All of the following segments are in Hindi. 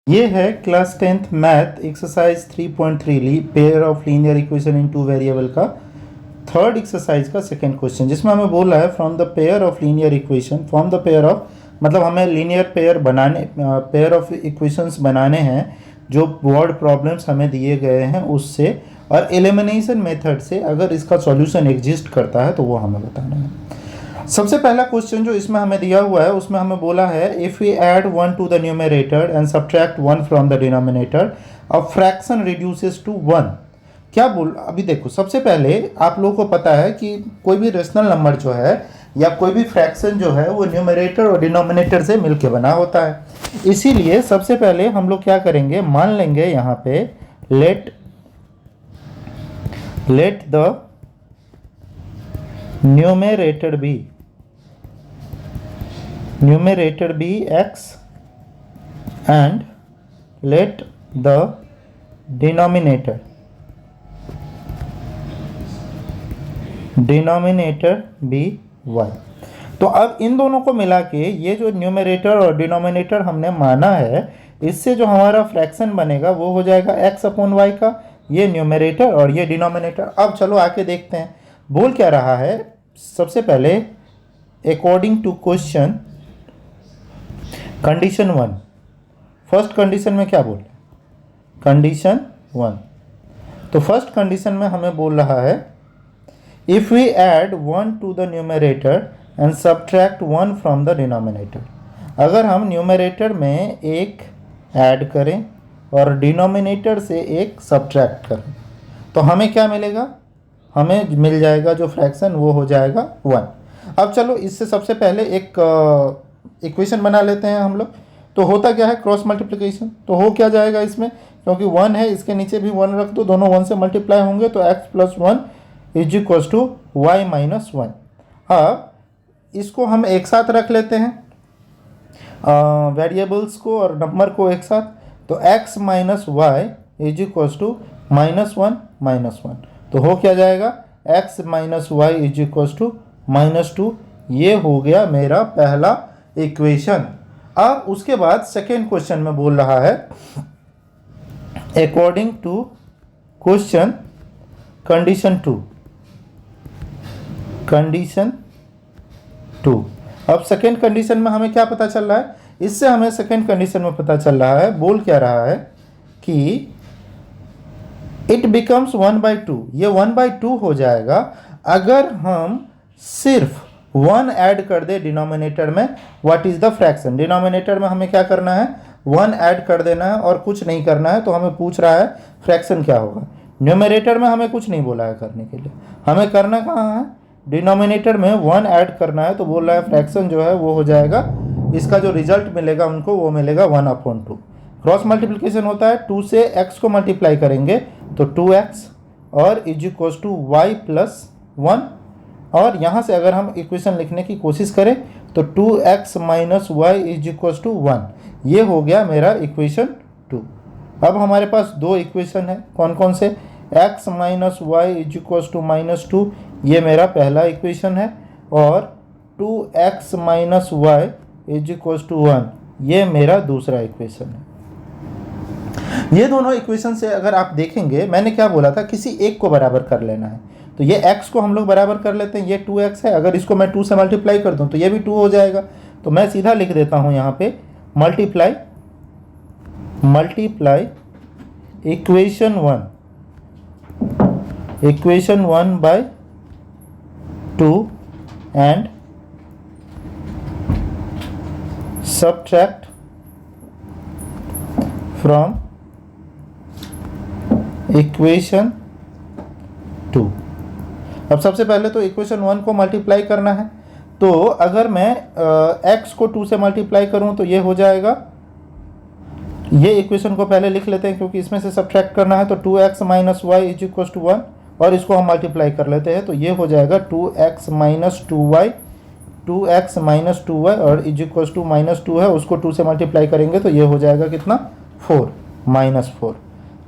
ये है class 10th math exercise 3.3 pair of linear equation in two variable का थर्ड एक्सरसाइज का सेकंड क्वेश्चन, जिसमें हमें बोला है from the pair of linear equation, from the pair of मतलब हमें लीनियर पेयर ऑफ इक्वेशंस बनाने हैं जो वर्ड प्रॉब्लम्स हमें दिए गए हैं उससे, और एलिमिनेशन मेथड से अगर इसका सॉल्यूशन एग्जिस्ट करता है तो वो हमें बताना है। सबसे पहला क्वेश्चन जो इसमें हमें दिया हुआ है उसमें हमें बोला है if we add 1 to the numerator and subtract 1 from the denominator a fraction reduces to 1। क्या बोल, अभी देखो, सबसे पहले आप लोगों को पता है कि कोई भी रेशनल नंबर जो है या कोई भी फ्रैक्शन जो है वो न्यूमरेटर और डिनोमिनेटर से मिलके बना होता है। इसीलिए सबसे पहले हम लोग क्या करेंगे, मान लेंगे यहाँ पे let the numerator be x and let the denominator be y। तो अब इन दोनों को मिला के ये जो न्यूमरेटर और डिनोमिनेटर हमने माना है, इससे जो हमारा फ्रैक्शन बनेगा वो हो जाएगा x अपॉन वाई का, ये न्यूमरेटर और ये डिनोमिनेटर। अब चलो आके देखते हैं बोल क्या रहा है। सबसे पहले according to question condition 1, first condition में क्या बोल रहे हैं, कंडीशन 1। तो फर्स्ट कंडीशन में हमें बोल रहा है if we add 1 to the numerator and subtract 1 from the denominator, अगर हम न्यूमरेटर में एक ऐड करें और डिनोमिनेटर से एक सब्ट्रैक्ट करें तो हमें क्या मिलेगा, हमें मिल जाएगा जो फ्रैक्शन वो हो जाएगा 1। अब चलो इससे सबसे पहले एक इक्वेशन बना लेते हैं हम लोग। तो होता क्या है, क्रॉस मल्टीप्लिकेशन। तो हो क्या जाएगा इसमें, क्योंकि 1 है इसके नीचे भी 1 रख दो, दोनों 1 से मल्टीप्लाई होंगे तो x plus 1 is equals to y minus 1। अब इसको हम एक साथ रख लेते हैं, वेरिएबल्स को और नंबर को एक साथ। तो x minus y is equals to -1 -1। तो हो क्या जाएगा, x minus y is equals to -2। ये हो गया मेरा पहला इक्वेशन। अब उसके बाद सेकेंड क्वेश्चन में बोल रहा है अकॉर्डिंग टू क्वेश्चन कंडीशन 2। अब सेकेंड कंडीशन में हमें क्या पता चल रहा है, इससे हमें सेकेंड कंडीशन में पता चल रहा है, बोल क्या रहा है कि इट बिकम्स 1/2। ये 1/2 हो जाएगा अगर हम सिर्फ 1 ऐड कर दे डिनोमिनेटर में। What is the fraction, denominator में हमें क्या करना है, 1 ऐड कर देना है और कुछ नहीं करना है। तो हमें पूछ रहा है फ्रैक्शन क्या होगा। न्यूमरेटर में हमें कुछ नहीं बोला है करने के लिए, हमें करना कहाँ है, डिनोमिनेटर में 1 ऐड करना है। तो बोल रहा है फ्रैक्शन जो है वो हो जाएगा, इसका जो रिजल्ट मिलेगा उनको वो मिलेगा 1/2। क्रॉस मल्टीप्लिकेशन होता है, 2 से x को मल्टीप्लाई करेंगे तो 2x और is equals to y plus 1। और यहाँ से अगर हम इक्वेशन लिखने की कोशिश करें तो 2x minus y is equals to 1। ये हो गया मेरा इक्वेशन 2। अब हमारे पास दो इक्वेशन है, कौन कौन से, x minus y is equals to -2, ये मेरा पहला इक्वेशन है, और 2x minus y is equals to 1, ये मेरा दूसरा इक्वेशन है। ये दोनों इक्वेशन से अगर आप देखेंगे, मैंने क्या बोला था, किसी एक को बराबर कर लेना है। तो ये x को हम लोग बराबर कर लेते हैं, ये 2x है, अगर इसको मैं 2 से मल्टीप्लाई कर दूं तो ये भी 2 हो जाएगा। तो मैं सीधा लिख देता हूं यहाँ पे multiply equation 1 by 2 and subtract from equation 2। अब सबसे पहले तो इक्वेशन 1 को मल्टीप्लाई करना है। तो अगर मैं x को 2 से मल्टीप्लाई करूं तो ये हो जाएगा, ये इक्वेशन को पहले लिख लेते हैं क्योंकि इसमें से सब्ट्रैक्ट करना है। तो 2x minus y is equal to 1 और इसको हम मल्टीप्लाई कर लेते हैं तो ये हो जाएगा 2x माइनस 2y और इज इक्वल टू -2 है, उसको 2 से मल्टीप्लाई करेंगे तो ये हो जाएगा कितना, 4 -4।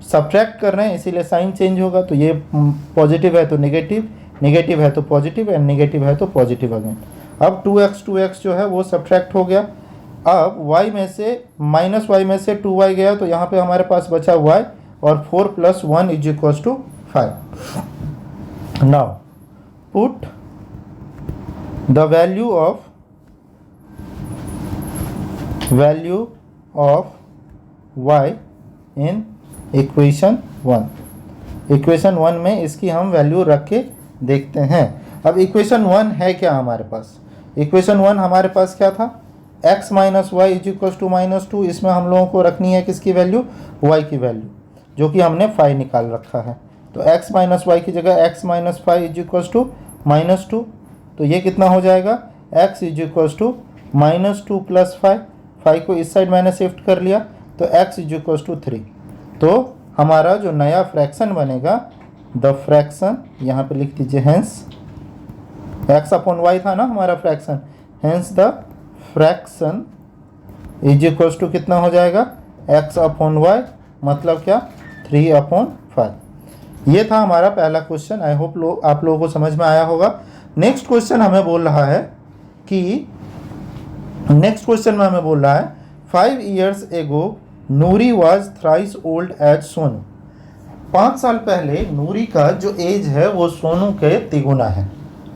सब्ट्रैक्ट कर रहे हैं इसीलिए साइन चेंज होगा। तो ये पॉजिटिव है तो नेगेटिव, नेगेटिव है तो पॉजिटिव एंड नेगेटिव है तो पॉजिटिव अगेन। अब 2x जो है वो सब्ट्रैक्ट हो गया। अब y में से माइनस वाई में से 2y गया तो यहाँ पे हमारे पास बचा y और 4 + 1 = 5। Now put the value of y in equation 1। Equation 1 में इसकी हम वैल्यू रख के देखते हैं। अब इक्वेशन 1 है क्या हमारे पास? इक्वेशन 1 हमारे पास क्या था? x - y = -2। इसमें हम लोगों को रखनी है किसकी वैल्यू? y की वैल्यू, जो कि हमने 5 निकाल रखा है। तो x - y की जगह x - 5 = -2। तो ये कितना हो जाएगा? x = -2 + 5। 5 को इस साइड मैंने शिफ्ट कर लिया तो x = 3। तो हमारा जो नया फ्रैक्शन बनेगा, द फ्रैक्शन, यहाँ पे लिख दीजिए हेंस, x/y था ना हमारा फ्रैक्शन, हेंस द फ्रैक्शन = कितना हो जाएगा? x/y, मतलब क्या? 3/5। ये था हमारा पहला क्वेश्चन। आई होप आप लोगों को समझ में आया होगा। नेक्स्ट क्वेश्चन हमें बोल रहा है कि 5 years ago Noori was thrice old as Sonu. 5 साल पहले नूरी का जो एज है वो सोनू के तिगुना है,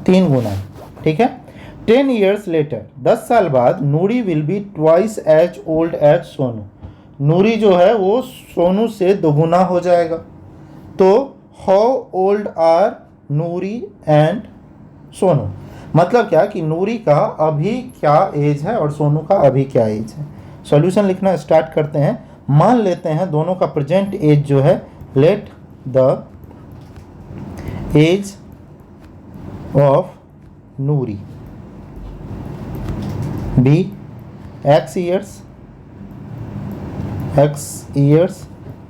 3 गुना है। ठीक है। 10 years later 10 साल बाद Noori will be twice as old as Sonu. Noori जो है वो सोनू से दोगुना हो जाएगा। तो how old are Noori and Sonu? मतलब क्या कि नूरी का अभी क्या एज है और सोनू का अभी क्या एज है। सॉल्यूशन लिखना स्टार्ट करते हैं। मान लेते हैं दोनों का प्रेजेंट एज जो है, let the age of Noori be x years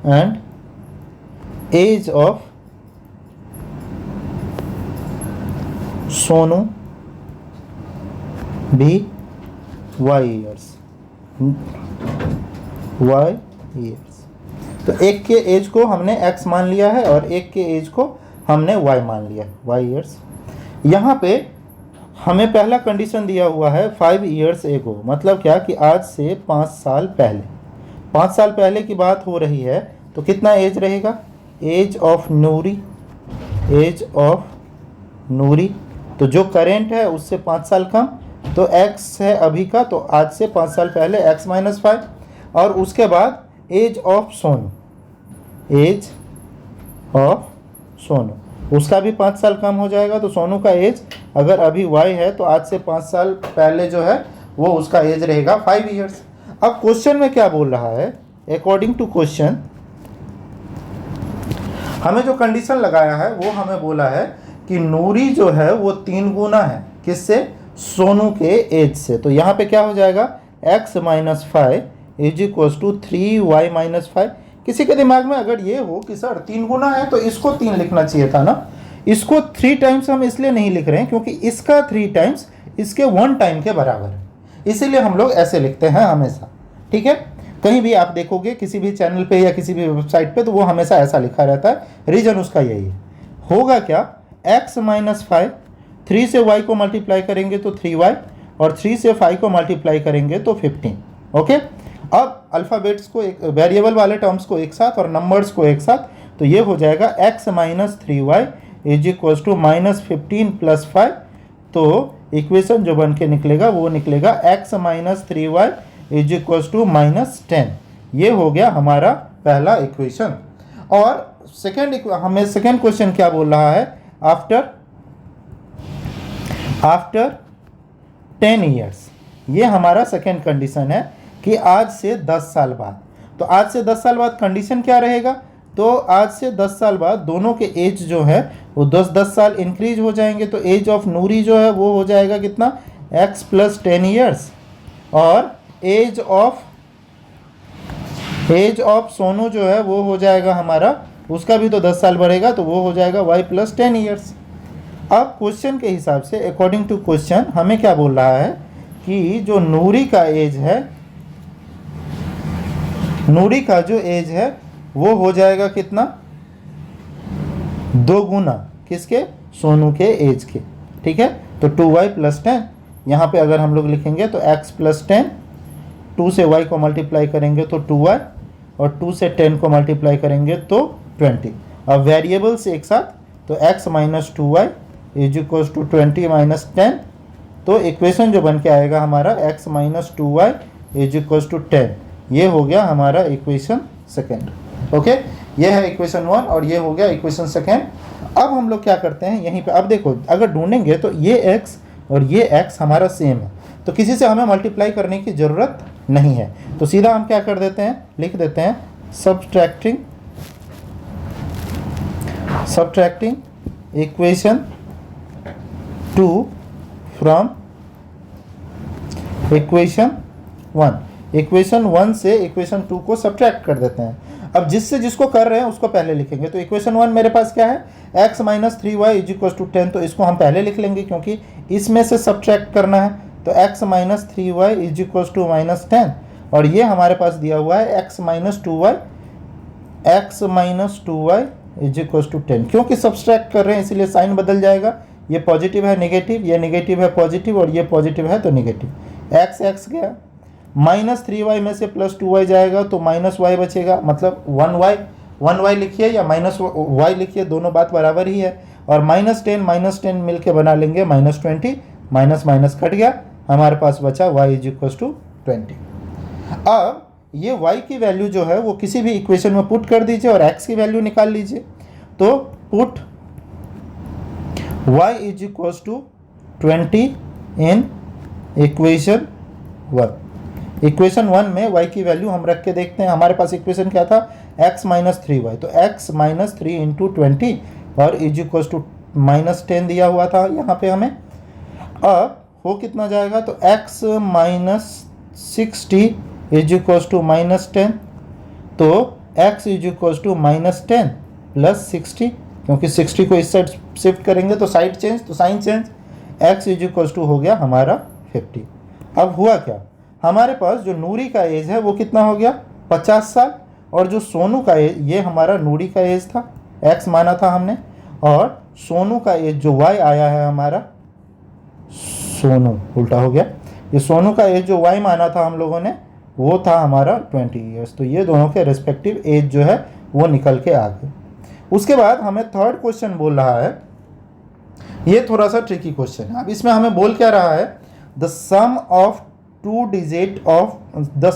and age of Sonu be y years। तो एक के एज को हमने x मान लिया है और एक के एज को हमने y मान लिया है, y years। यहाँ पे हमें पहला कंडीशन दिया हुआ है 5 years ago, मतलब क्या कि आज से 5 साल पहले। 5 साल पहले की बात हो रही है तो कितना एज रहेगा? एज ऑफ नूरी, तो जो करेंट है उससे 5 साल कम, तो x है अभी का, तो आज से 5 साल पहले x - 5। और उसके बाद एज ऑफ सोनू, उसका भी 5 साल कम हो जाएगा। तो सोनू का एज अगर अभी y है तो आज से 5 साल पहले जो है वो उसका एज रहेगा 5 years। अब क्वेश्चन में क्या बोल रहा है? अकॉर्डिंग टू क्वेश्चन हमें जो कंडीशन लगाया है वो हमें बोला है कि नूरी जो है वो 3 गुना है, किससे? सोनू के एज से। तो यहाँ पे क्या हो जाएगा? x - 5 = 3y - 5। किसी के दिमाग में अगर ये हो कि सर 3 गुना है तो इसको 3 लिखना चाहिए था ना। इसको 3 टाइम्स हम इसलिए नहीं लिख रहे हैं क्योंकि इसका 3 टाइम्स इसके 1 टाइम के बराबर है, इसीलिए हम लोग ऐसे लिखते हैं हमेशा। ठीक है। कहीं भी आप देखोगे किसी भी चैनल पे या किसी भी वेबसाइट पे तो वो हमेशा ऐसा लिखा रहता है, रीजन उसका यही है। होगा क्या? x - 5, 3 से y को मल्टीप्लाई करेंगे तो 3y, और 3 से 5 को मल्टीप्लाई करेंगे तो 15। ओके। अब अल्फ़ाबेट्स को एक वेरिएबल वाले टर्म्स को एक साथ और नंबर्स को एक साथ, तो ये हो जाएगा x - 3y = -15 + 5। तो इक्वेशन जो बन के निकलेगा वो निकलेगा x - 3y = -10। ये हो गया हमारा पहला इक्वेशन। और हमें सेकेंड क्वेश्चन क्या बोल रहा है? आफ्टर 10 years, ये हमारा सेकेंड कंडीशन है कि आज से 10 साल बाद। तो आज से 10 साल बाद कंडीशन क्या रहेगा? तो आज से 10 साल बाद दोनों के एज जो है वो 10 साल इंक्रीज हो जाएंगे। तो एज ऑफ नूरी जो है वो हो जाएगा कितना? x + 10 years, और एज ऑफ सोनू जो है वो हो जाएगा हमारा, उसका भी तो 10 साल बढ़ेगा, तो वो हो जाएगा y + 10 years। अब क्वेश्चन के हिसाब से, अकॉर्डिंग टू क्वेश्चन, हमें क्या बोल रहा है कि जो नूरी का एज है, नूरी का जो एज है वो हो जाएगा कितना? 2 गुना किसके? सोनू के एज के। ठीक है। तो 2y + 10, यहाँ पे अगर हम लोग लिखेंगे तो x + 10 2 से y को मल्टीप्लाई करेंगे तो 2y, और 2 से 10 को मल्टीप्लाई करेंगे तो 20। अब वेरिएबल्स एक साथ, तो x minus 2y is equal to 20 minus 10। तो इक्वेशन जो बन के आएगा हमारा x minus 2y is equal to 10, ये हो गया हमारा इक्वेशन सेकेंड। ओके, ये है इक्वेशन 1 और ये हो गया इक्वेशन सेकेंड। अब हम लोग क्या करते हैं यहीं पे, अब देखो अगर ढूंढेंगे तो ये x और ये x हमारा सेम है, तो किसी से हमें मल्टीप्लाई करने की ज़रूरत नहीं है। तो सीधा हम क्या कर देते हैं, लिख देते हैं subtracting equation 2 from equation 1। Equation 1 से इक्वेशन 2 को सब्ट्रैक्ट कर देते हैं। अब जिससे जिसको कर रहे हैं उसको पहले लिखेंगे। तो इक्वेशन 1 मेरे पास क्या है, x minus 3y is equal to 10, तो इसको हम पहले लिख लेंगे क्योंकि इसमें से सब्ट्रैक्ट करना है। तो x minus 3y is equal to minus 10, और ये हमारे पास दिया हुआ है x minus 2y is equal to 10। क्योंकि सब्ट्रैक्ट कर रहे हैं इसलिए साइन बदल जाएगा, ये पॉजिटिव है नेगेटिव, ये नेगेटिव है पॉजिटिव, और ये पॉजिटिव है तो नेगेटिव। x गया, माइनस 3y में से प्लस 2y जाएगा तो माइनस y बचेगा, मतलब 1y लिखिए या माइनस y लिखिए, दोनों बात बराबर ही है। और माइनस 10 मिल के बना लेंगे माइनस 20, माइनस माइनस कट गया, हमारे पास बचा y इज इक्वल टू 20। अब ये y की वैल्यू जो है वो किसी भी इक्वेशन में पुट कर दीजिए और x की वैल्यू निकाल लीजिए। तो put y is equal to 20 in equation 1। Equation 1 में y की वैल्यू हम रख के देखते हैं। हमारे पास इक्वेशन क्या था, x माइनस 3y, तो x माइनस 3 इंटू 20 और इज इक्वल टू माइनस 10 दिया हुआ था यहाँ पे हमें। अब हो कितना जाएगा, तो x minus 60 is equal to minus 10, तो x is equal to minus 10 plus 60, क्योंकि 60 को इस साइड शिफ्ट करेंगे तो साइड चेंज, तो sign change, x is equal to हो गया हमारा 50। अब हुआ क्या, हमारे पास जो नूरी का एज है वो कितना हो गया, 50 साल, और जो सोनू का एज, ये हमारा नूरी का एज था, x माना था हमने, और सोनू का एज जो y आया है हमारा, सोनू उल्टा हो गया, ये सोनू का एज जो y माना था हम लोगों ने वो था हमारा 20 ईयर्स। तो ये दोनों के रेस्पेक्टिव एज जो है वो निकल के आ गए। उसके बाद हमें थर्ड क्वेश्चन बोल रहा है, ये थोड़ा सा ट्रिकी क्वेश्चन है। अब इसमें हमें बोल क्या रहा है, the sum of the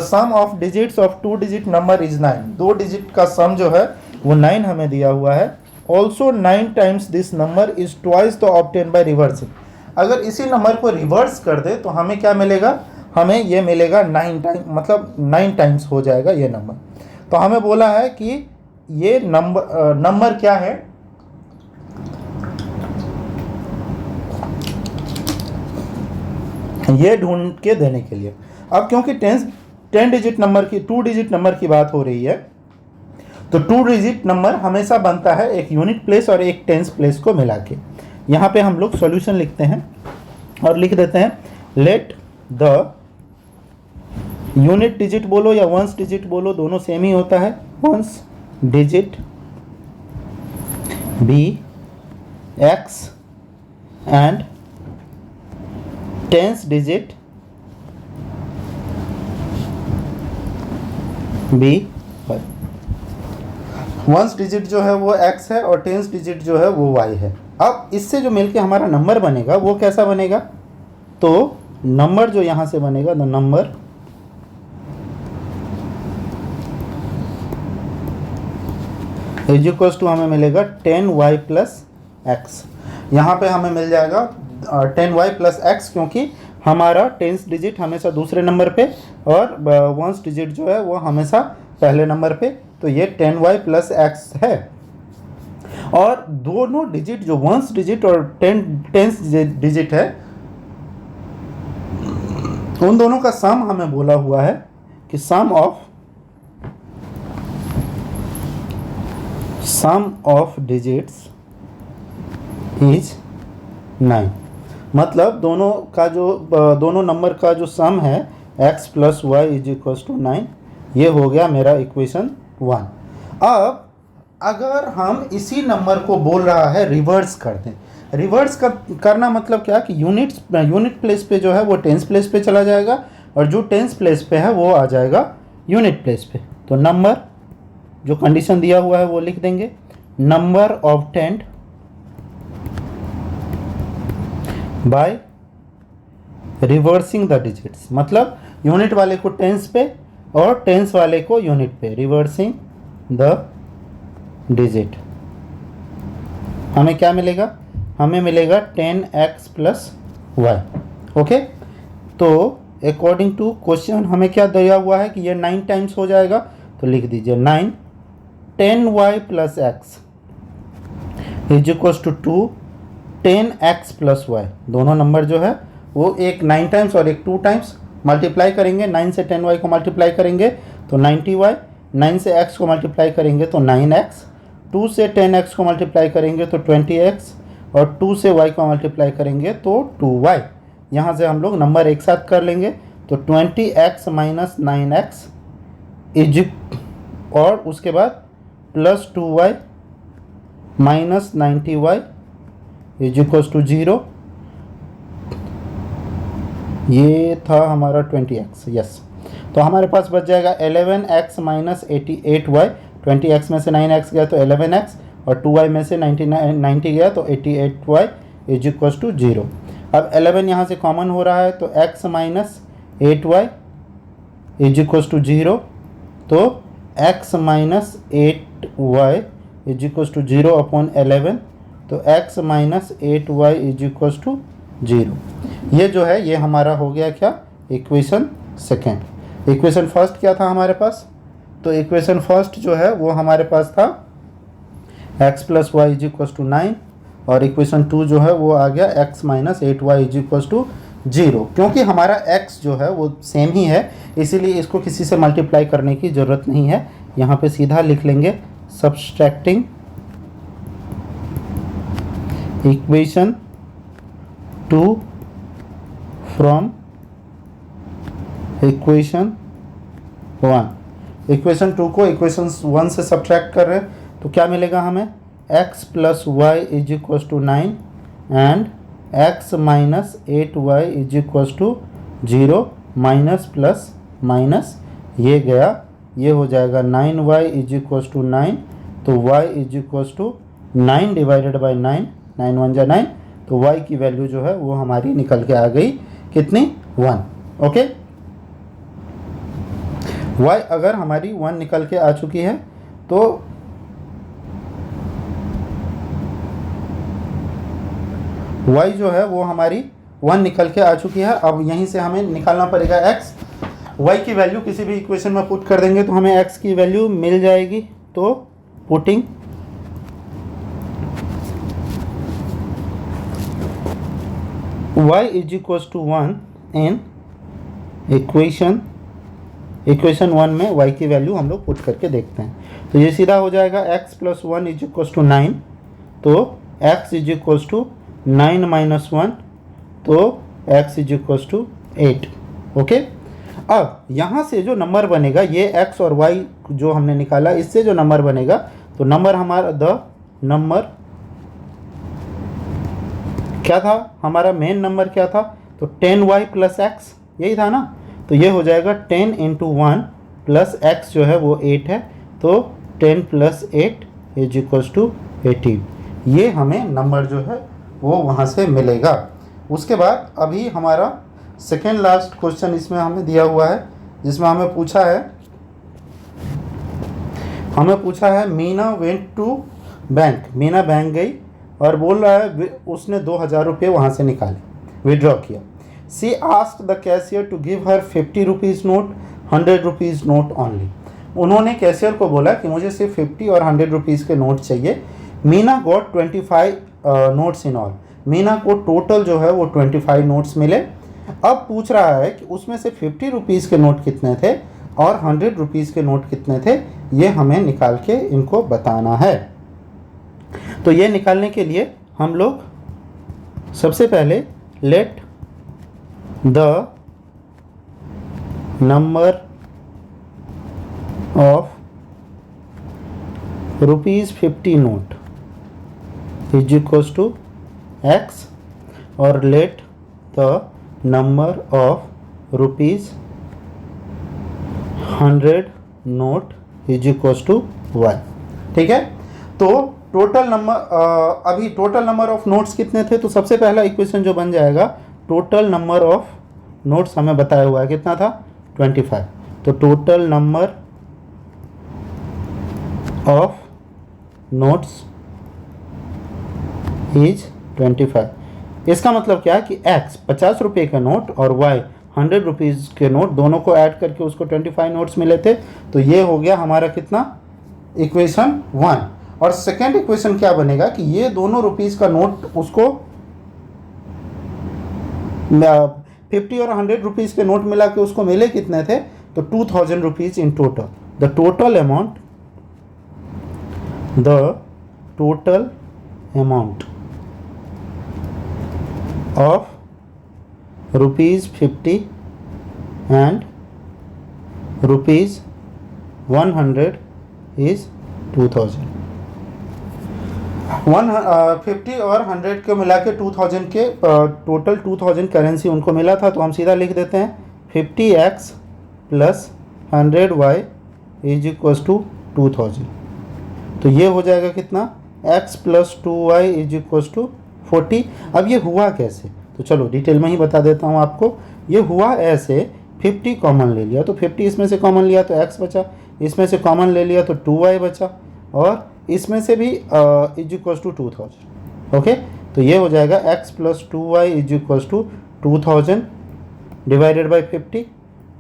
sum of digits of 2 digit number is 9। 2 digit का सम जो है वो 9 हमें दिया हुआ है। Also 9 times this number is twice the obtain by reversing. अगर इसी नंबर को रिवर्स कर दे तो हमें क्या मिलेगा, हमें ये मिलेगा 9 टाइम, मतलब 9 टाइम्स हो जाएगा ये नंबर। तो हमें बोला है कि ये नंबर क्या है, ये ढूंढ के देने के लिए। अब क्योंकि 10 डिजिट नंबर की 2 डिजिट नंबर की बात हो रही है, तो 2 डिजिट नंबर हमेशा बनता है एक यूनिट प्लेस और एक टेंस प्लेस को मिला के। यहाँ पे हम लोग सॉल्यूशन लिखते हैं और लिख देते हैं, लेट द यूनिट डिजिट बोलो या वंस डिजिट बोलो, दोनों सेम ही होता है, ones digit be x and tens digit be y। Ones digit जो है वो x है और टेंस डिजिट जो है वो y है। अब इससे जो मिलके हमारा नंबर बनेगा वो कैसा बनेगा, तो नंबर जो यहाँ से बनेगा, the number is equal to हमें मिलेगा 10y प्लस एक्स। यहाँ पे हमें मिल जाएगा 10y प्लस एक्स, क्योंकि हमारा टेंस डिजिट हमेशा दूसरे नंबर पे और वंस डिजिट जो है वो हमेशा पहले नंबर पे, तो ये 10y प्लस एक्स है। और दोनों डिजिट जो वंस डिजिट और टेंस डिजिट है, उन दोनों का सम हमें बोला हुआ है कि सम ऑफ डिजिट्स इज 9। मतलब दोनों नंबर का जो सम है x plus y is equal to 9, ये हो गया मेरा इक्वेशन 1। अब अगर हम इसी नंबर को बोल रहा है रिवर्स कर दें, रिवर्स करना मतलब क्या कि यूनिट प्लेस पे जो है वो टेंस प्लेस पे चला जाएगा, और जो टेंस प्लेस पे है वो आ जाएगा यूनिट प्लेस पे। तो नंबर जो कंडीशन दिया हुआ है वो लिख देंगे, number of tenth by reversing the digits, मतलब यूनिट वाले को टेंस पे और टेंस वाले को यूनिट पे, रिवर्सिंग द डिजिट। हमें क्या मिलेगा, हमें मिलेगा 10x प्लस वाई। ओके, तो अकॉर्डिंग टू क्वेश्चन हमें क्या दिया हुआ है कि ये 9 टाइम्स हो जाएगा, तो लिख दीजिए 9 10y plus x is equal to 2 10x plus y. दोनों नंबर जो है वो एक 9 टाइम्स और एक 2 टाइम्स मल्टीप्लाई करेंगे। 9 से 10y को मल्टीप्लाई करेंगे तो 90y, 9 से x को मल्टीप्लाई करेंगे तो 9x, 2 से 10x को मल्टीप्लाई करेंगे तो 20x, और 2 से y को मल्टीप्लाई करेंगे तो 2y। यहाँ से हम लोग नंबर एक साथ कर लेंगे तो 20x माइनस 9x इज, और उसके बाद plus 2y minus 90y is equal to 0। ये था हमारा 20x, यस। तो हमारे पास बच जाएगा 11x माइनस 88y। 20x में से 9x गया तो 11x, और 2y में से 90 गया तो 88y इज इक्वल टू 0। अब 11 यहाँ से कॉमन हो रहा है तो x minus 8y is equal to 0। तो x minus 8y is equal to 0 upon 11, तो x minus 8y is equal to 0। ये जो है ये हमारा हो गया क्या, इक्वेशन सेकेंड। इक्वेशन फर्स्ट क्या था हमारे पास, तो इक्वेशन फर्स्ट जो है वो हमारे पास था x plus y is equal to 9, और इक्वेशन 2 जो है वो आ गया x minus 8y is equal to 0। क्योंकि हमारा x जो है वो सेम ही है, इसीलिए इसको किसी से मल्टीप्लाई करने की ज़रूरत नहीं है। यहाँ पे सीधा लिख लेंगे subtracting equation 2 from equation 1। Equation 2 को इक्वेशन 1 से सब्ट्रैक्ट कर रहे हैं तो क्या मिलेगा हमें, x plus y is equal to 9 and x minus 8y is equal to 0। Minus plus minus ये गया, ये हो जाएगा 9y इज इक्वल टू 9, तो y is equal to 9 divided by 9, 9 1 जा 9, तो y की वैल्यू जो है वो हमारी निकल के आ गई कितनी, 1। ओके, y अगर हमारी 1 निकल के आ चुकी है तो y जो है वो हमारी 1 निकल के आ चुकी है। अब यहीं से हमें निकालना पड़ेगा x। y की वैल्यू किसी भी इक्वेशन में पुट कर देंगे तो हमें x की वैल्यू मिल जाएगी। तो putting y is equal to 1 in equation 1 में y की वैल्यू हम लोग पुट करके देखते हैं। तो ये सीधा हो जाएगा x plus 1 is equal to 9, तो x is equal to 9 minus 1, तो x is equal to 8। Okay, अब यहाँ से जो नंबर बनेगा, ये x और y जो हमने निकाला, इससे जो नंबर बनेगा, तो नंबर हमारा नंबर क्या था, हमारा मेन नंबर क्या था, तो 10y प्लस x, यही था ना। तो ये हो जाएगा 10 इंटू 1 प्लस x जो है वो 8 है, तो 10 प्लस 8 इज इक्वल टू 18। ये हमें नंबर जो है वो वहाँ से मिलेगा। उसके बाद अभी हमारा सेकेंड लास्ट क्वेश्चन इसमें हमें दिया हुआ है, जिसमें हमें पूछा है Meena went to bank. Meena bank गई और बोल रहा है उसने 2000 रुपये वहाँ से निकाले, विड्रॉ किया। She asked the cashier to give her 50 rupees note, 100 rupees note only. उन्होंने कैशियर को बोला कि मुझे सिर्फ 50 और 100 रुपीज़ के नोट चाहिए। Meena got 25 notes in all. Meena को टोटल जो है वो 25 नोट्स मिले। अब पूछ रहा है कि उसमें से 50 रुपीज़ के नोट कितने थे और 100 रुपीज़ के नोट कितने थे, ये हमें निकाल के इनको बताना है। तो ये निकालने के लिए हम लोग सबसे पहले let the number of ₹50 note is equal to x और let the number of rupees 100 note is equals to y। ठीक है, तो टोटल नंबर अभी टोटल नंबर ऑफ नोट्स कितने थे, तो सबसे पहला इक्वेशन जो बन जाएगा, टोटल नंबर ऑफ नोट्स हमें बताया हुआ है कितना था 25, तो total number of notes is 25। इसका मतलब क्या है कि x 50 रुपये का नोट और y 100 रुपीज़ के नोट, दोनों को ऐड करके उसको 25 नोट्स मिले थे। तो ये हो गया हमारा कितना, इक्वेशन 1। और सेकेंड इक्वेशन क्या बनेगा कि ये दोनों रुपीज़ का नोट उसको 50 और 100 रुपीज़ के नोट मिला के उसको मिले कितने थे, तो 2000 rupees in total. The total amount of rupees 50 and rupees 100 is 2000। 50 और 100 के मिला के 2000 के टोटल 2000 करेंसी उनको मिला था। तो हम सीधा लिख देते हैं 50x plus 100y is equals to 2000। तो ये हो जाएगा कितना, x plus 2y is equals to 40। अब ये हुआ कैसे, तो चलो डिटेल में ही बता देता हूँ आपको। ये हुआ ऐसे, 50 कॉमन ले लिया तो 50 इसमें से कॉमन लिया तो x बचा, इसमें से कॉमन ले लिया तो 2y बचा, और इसमें से भी इज इक्वल्स टू 2000। ओके, तो ये हो जाएगा x plus 2y is equals to 2000 divided by 50,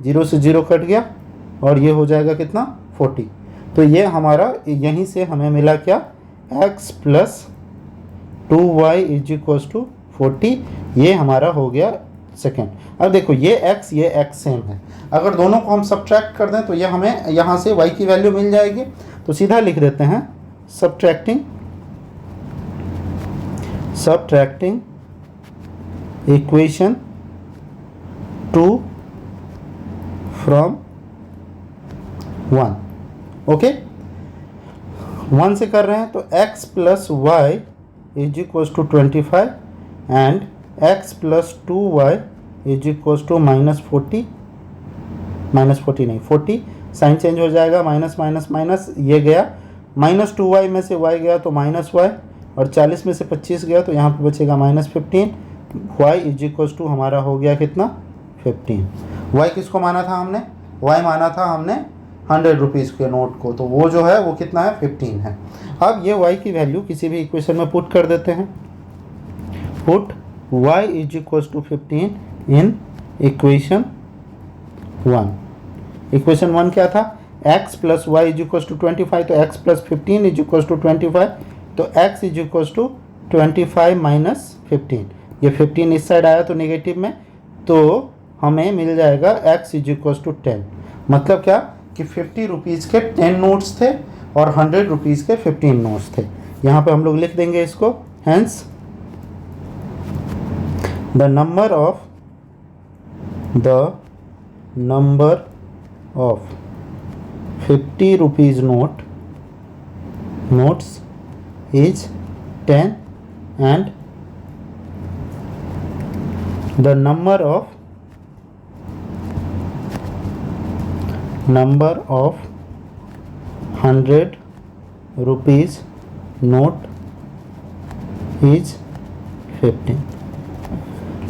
0 से 0 कट गया और ये हो जाएगा कितना 40। तो ये हमारा यहीं से हमें मिला क्या, x plus 2y is equals to 40। ये हमारा हो गया सेकेंड। अब देखो ये x सेम है, अगर दोनों को हम सब्ट्रैक्ट कर दें तो ये हमें यहाँ से y की वैल्यू मिल जाएगी। तो सीधा लिख देते हैं सब्ट्रैक्टिंग इक्वेशन 2 फ्रॉम 1। ओके, 1 से कर रहे हैं तो x plus y is equals to 25 and x plus 2y is equals to -40 नहीं 40, साइन चेंज हो जाएगा, माइनस माइनस माइनस, ये गया -2y में से y गया तो -y, और 40 में से 25 गया तो यहाँ पे बचेगा -15। y इज इक्वल्स टू हमारा हो गया कितना 15। y किसको माना था हमने, y माना था हमने 100 रुपीज़ के नोट को, तो वो जो है वो कितना है 15 है। अब ये y की वैल्यू किसी भी इक्वेशन में पुट कर देते हैं। Put y is equals to 15 in equation 1। Equation 1 क्या था, x plus y is equals to 25, तो x plus 15 is equals to 25, तो x is equals to 25 minus 15। ये 15 इस साइड आया तो नेगेटिव में, तो हमें मिल जाएगा x इज इक्वल्स टू 10। मतलब क्या कि 50 रुपीज़ के 10 नोट्स थे और 100 रुपीज़ के 15 नोट्स थे। यहाँ पे हम लोग लिख देंगे इसको, hence the number of 50 rupees notes is 10 and the number of 100 rupees note is 15।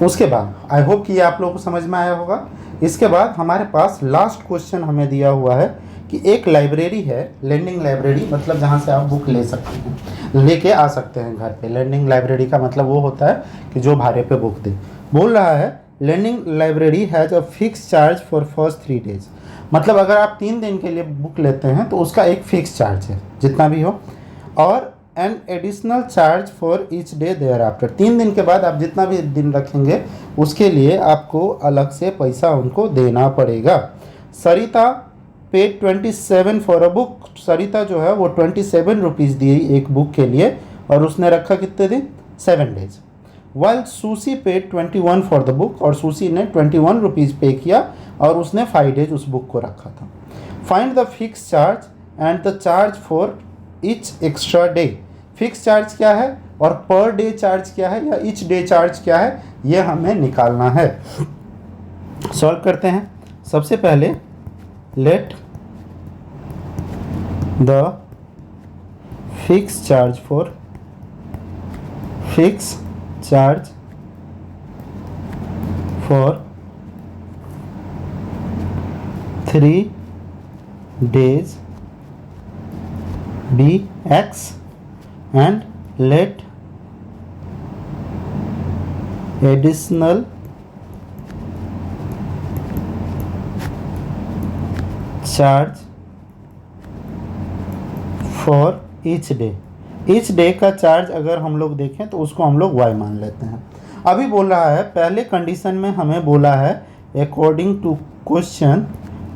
उसके बाद आई होप कि ये आप लोगों को समझ में आया होगा। इसके बाद हमारे पास लास्ट क्वेश्चन हमें दिया हुआ है कि एक लाइब्रेरी है, लैंडिंग लाइब्रेरी, मतलब जहाँ से आप बुक ले सकते हैं, लेके आ सकते हैं घर पे। लैंडिंग लाइब्रेरी का मतलब वो होता है कि जो भाड़े पे बुक दे। बोल रहा है lending library has a fix charge for first 3 days. मतलब अगर आप 3 दिन के लिए बुक लेते हैं तो उसका एक फिक्स चार्ज है जितना भी हो, और an additional charge for each day thereafter. 3 दिन के बाद आप जितना भी दिन रखेंगे उसके लिए आपको अलग से पैसा उनको देना पड़ेगा। सरिता पेड 27 फॉर अ बुक। सरिता जो है वो 27 रुपीज़ दी एक बुक के लिए, और उसने रखा कितने दिन, 7 days. While sushi paid 21 for the book, और सुशी ने 21 रुपीज़ पे किया और उसने 5 डेज उस बुक को रखा था। Find the fix charge and the charge for each extra day. Fix charge क्या है और पर डे चार्ज क्या है या ईच डे चार्ज क्या है, ये हमें निकालना है। सॉल्व करते हैं। सबसे पहले let the fix charge for fix charge for 3 days be x and let additional charge for each day। each day का चार्ज अगर हम लोग देखें तो उसको हम लोग y मान लेते हैं। अभी बोल रहा है पहले कंडीशन में हमें बोला है अकॉर्डिंग टू क्वेश्चन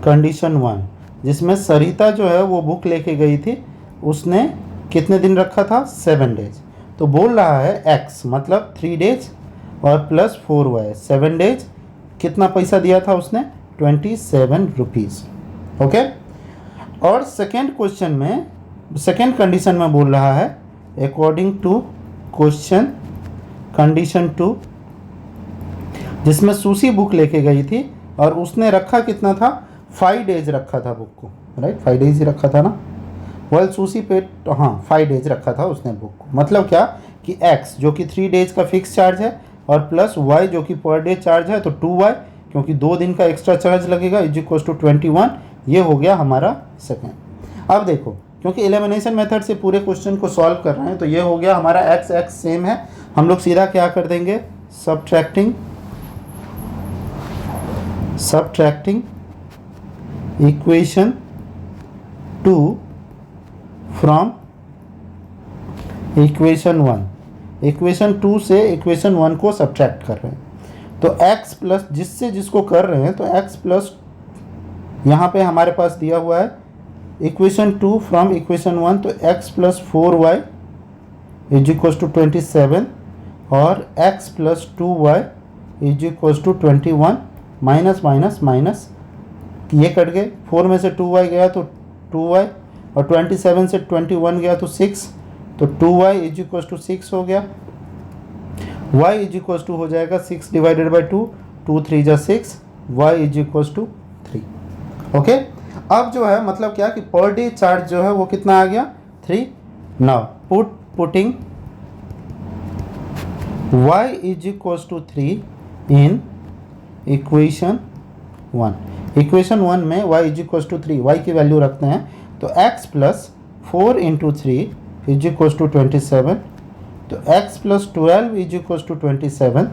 कंडीशन 1, जिसमें सरिता जो है वो बुक लेके गई थी, उसने कितने दिन रखा था 7 डेज। तो बोल रहा है x मतलब 3 डेज और प्लस 4y 7 डेज, कितना पैसा दिया था उसने 27 रुपीज़। ओके। और सेकेंड क्वेश्चन में सेकेंड कंडीशन में बोल रहा है अकॉर्डिंग टू क्वेश्चन कंडीशन 2, जिसमें सूसी बुक लेके गई थी और उसने रखा कितना था 5 डेज रखा था बुक को, राइट 5 डेज ही रखा था ना। वेल सूसी पे हाँ 5 डेज रखा था उसने बुक को। मतलब क्या कि x जो कि 3 डेज का फिक्स चार्ज है और प्लस y जो कि पर डे चार्ज है, तो 2y क्योंकि 2 दिन का एक्स्ट्रा चार्ज लगेगा इज इक्वल टू 21। ये हो गया हमारा सेकेंड। अब देखो क्योंकि एलिमिनेशन मेथड से पूरे क्वेश्चन को सॉल्व कर रहे हैं तो ये हो गया हमारा x सेम है। हम लोग सीधा क्या कर देंगे subtracting equation 2 from equation 1। Equation 2 से इक्वेशन 1 को सब्ट्रैक्ट कर रहे हैं तो x प्लस जिससे जिसको कर रहे हैं तो x प्लस यहाँ पे हमारे पास दिया हुआ है इक्वेशन 2 फ्रॉम इक्वेशन 1, तो x plus 4y is equal to 27 और x plus 2y is equal to 21। Minus minus minus ये कट गए, 4 में से 2y गया तो 2y और 27 से 21 गया तो 6, तो 2y इज इक्वल टू 6 हो गया। y इज इक्वल टू हो जाएगा 6 डिवाइडेड बाई 2, 2 3 जा 6, y is equal to 3। Okay. अब जो है मतलब क्या कि पर डे चार्ज जो है वो कितना आ गया 3। Now putting y is equal to 3 in equation 1। Equation 1 में y is equal to 3 y की वैल्यू रखते हैं तो x plus 4 into 3 is equal to 27, तो x plus 12 is equal to 27,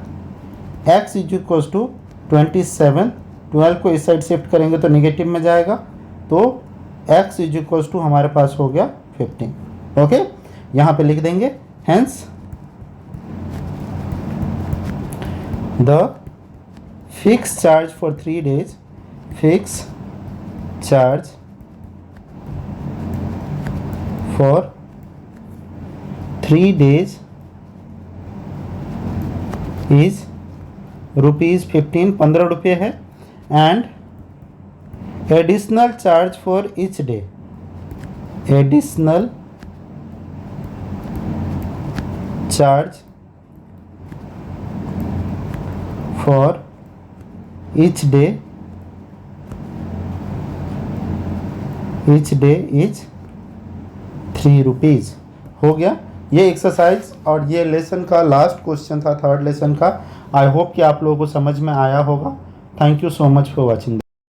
x is equal to 27, 12 को इस साइड शिफ्ट करेंगे तो नेगेटिव में जाएगा, तो x इज इक्वल टू हमारे पास हो गया 15। ओके, यहाँ पे लिख देंगे hence the fix charge for 3 days, fix charge for 3 days is ₹15, 15 रुपये है, and additional charge for each day, additional charge for each day is 3 rupees. हो गया ये एक्सरसाइज और ये लेसन का लास्ट क्वेश्चन था, थर्ड लेसन का। आई होप कि आप लोगों को समझ में आया होगा। Thank you so much for watching.